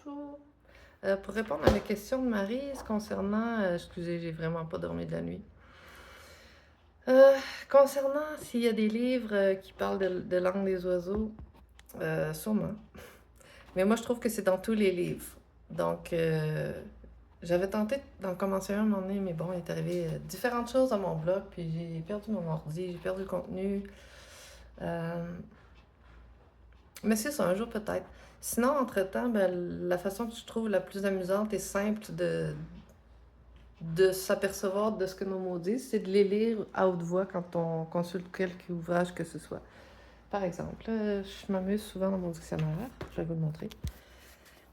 Bonjour. Pour répondre à la question de Marie concernant, excusez, j'ai vraiment pas dormi de la nuit. Concernant s'il y a des livres qui parlent de langue des oiseaux, sûrement. Mais moi, je trouve que c'est dans tous les livres. Donc, j'avais tenté d'en commencer un moment donné, mais bon, il est arrivé différentes choses à mon blog, puis j'ai perdu mon ordi, j'ai perdu le contenu. Euh, mais c'est ça, un jour peut-être. Sinon, entre-temps, ben, la façon que je trouve la plus amusante et simple de s'apercevoir de ce que nos mots disent, c'est de les lire à haute voix quand on consulte quelque ouvrage que ce soit. Par exemple, je m'amuse souvent dans mon dictionnaire, je vais vous le montrer.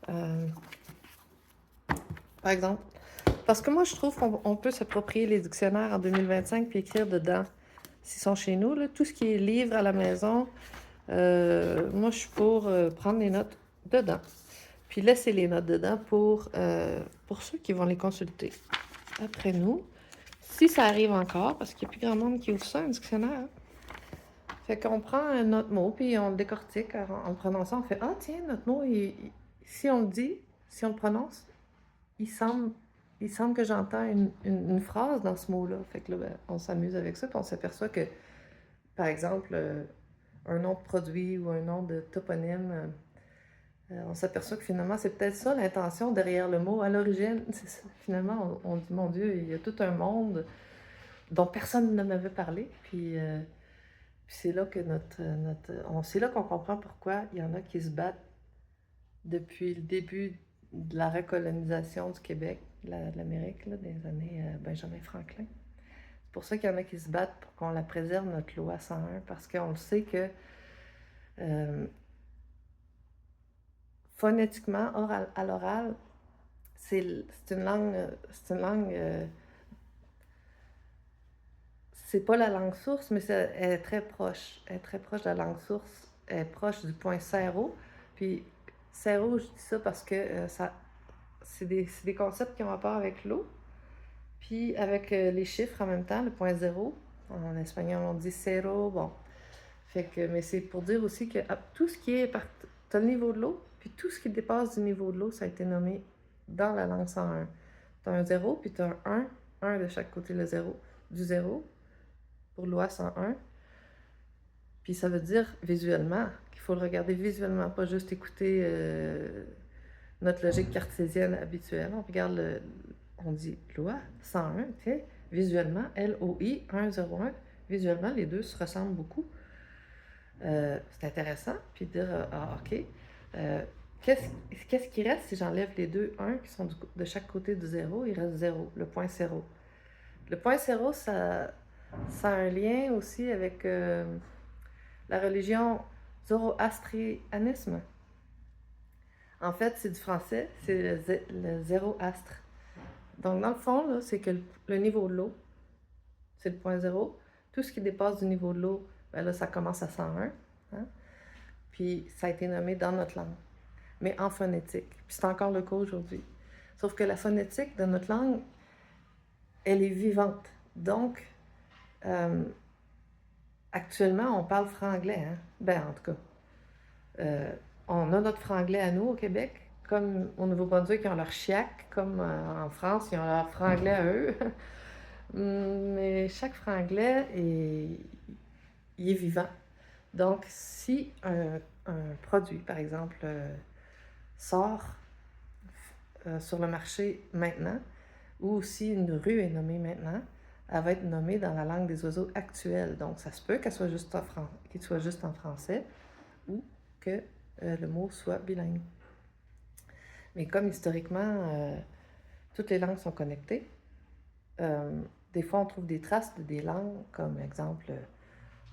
Euh, Par exemple, parce que moi je trouve qu'on peut s'approprier les dictionnaires en 2025 puis écrire dedans, s'ils sont chez nous, là, tout ce qui est livre à la maison, moi je suis pour prendre les notes dedans, puis laisser les notes dedans pour ceux qui vont les consulter après nous. Si ça arrive encore, parce qu'il n'y a plus grand monde qui ouvre ça, un dictionnaire. Fait qu'on prend notre mot, puis on le décortique en le prononçant. On fait ah, tiens, notre mot, si on le dit, si on le prononce, il semble, il semble que j'entends une phrase dans ce mot-là. Fait que là, ben, on s'amuse avec ça, puis on s'aperçoit que, par exemple, un nom de produit ou un nom de toponyme, on s'aperçoit que finalement, c'est peut-être ça l'intention derrière le mot. À l'origine, finalement, on dit, mon Dieu, il y a tout un monde dont personne ne m'avait parlé. Puis c'est là que c'est là qu'on comprend pourquoi il y en a qui se battent depuis le début de la recolonisation du Québec, de l'Amérique, là, des années Benjamin Franklin. C'est pour ça qu'il y en a qui se battent pour qu'on la préserve, notre loi 101, parce qu'on le sait que euh, phonétiquement, à l'oral, c'est une langue, c'est pas la langue source, mais elle est très proche. Elle est très proche de la langue source. Elle est proche du point zéro. Puis, zéro, je dis ça parce que c'est des concepts qui ont rapport avec l'eau. Puis, avec les chiffres en même temps, le point zéro. En espagnol, on dit zéro. Bon. Fait que, mais c'est pour dire aussi que tout ce qui est. T'as le niveau de l'eau, puis tout ce qui dépasse du niveau de l'eau, ça a été nommé dans la langue 101. T'as un zéro, puis t'as un de chaque côté, le zéro. Du zéro pour loi 101. Puis ça veut dire visuellement, qu'il faut le regarder visuellement, pas juste écouter notre logique cartésienne habituelle. On regarde on dit loi 101, tiens, visuellement, LOI 101, visuellement, les deux se ressemblent beaucoup. C'est intéressant, puis dire, ah, ok, qu'est-ce qui reste si j'enlève les deux 1 qui sont de chaque côté du zéro, il reste zéro, le point zéro. Le point zéro, ça a un lien aussi avec la religion zoroastrianisme. En fait, c'est du français, c'est le zéroastre. Donc, dans le fond, là, c'est que le niveau de l'eau, c'est le point zéro. Tout ce qui dépasse du niveau de l'eau, ben là, ça commence à 101. Hein? Puis, ça a été nommé dans notre langue, mais en phonétique. Puis, c'est encore le cas aujourd'hui. Sauf que la phonétique de notre langue, elle est vivante. Donc, actuellement, on parle franglais. Hein? Ben, en tout cas, on a notre franglais à nous au Québec, comme au Nouveau-Brunswick, ils ont leur chiac, comme en France, ils ont leur franglais à eux. Mais chaque franglais il est vivant. Donc, si un produit, par exemple, sort sur le marché maintenant, ou si une rue est nommée maintenant, elle va être nommée dans la langue des oiseaux actuelle. Donc, ça se peut qu'elle soit qu'il soit juste en français ou que le mot soit bilingue. Mais comme historiquement, toutes les langues sont connectées, des fois on trouve des traces de des langues, comme exemple,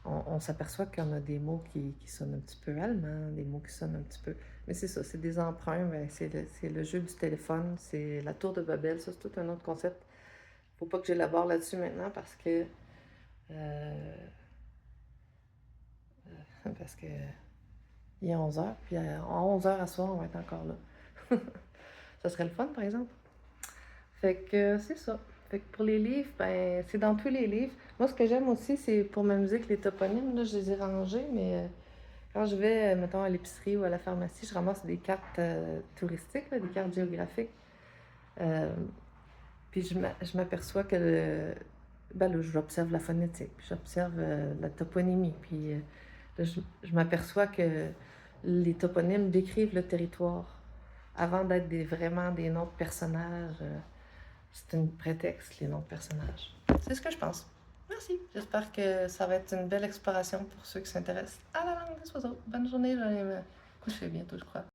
on s'aperçoit qu'il y en a des mots qui sonnent un petit peu allemand, des mots qui sonnent un petit peu. Mais c'est ça, c'est des emprunts, ben, c'est le jeu du téléphone, c'est la tour de Babel, ça c'est tout un autre concept. Faut pas que j'élabore là-dessus maintenant parce que il est 11h, puis à 11h à soir, on va être encore là. Ça serait le fun, par exemple. Fait que c'est ça. Fait que pour les livres, ben, c'est dans tous les livres. Moi, ce que j'aime aussi, c'est pour ma musique, les toponymes. Là, je les ai rangés, mais Quand je vais, mettons, à l'épicerie ou à la pharmacie, je ramasse des cartes touristiques, là, des cartes géographiques. Euh, Puis je m'aperçois que ben là, j'observe la phonétique, puis j'observe la toponymie, puis là, je m'aperçois que les toponymes décrivent le territoire avant d'être vraiment des noms de personnages. C'est un prétexte, les noms de personnages. C'est ce que je pense. Merci. J'espère que ça va être une belle exploration pour ceux qui s'intéressent à la langue des oiseaux. Bonne journée, je vais aller me coucher bientôt, je crois.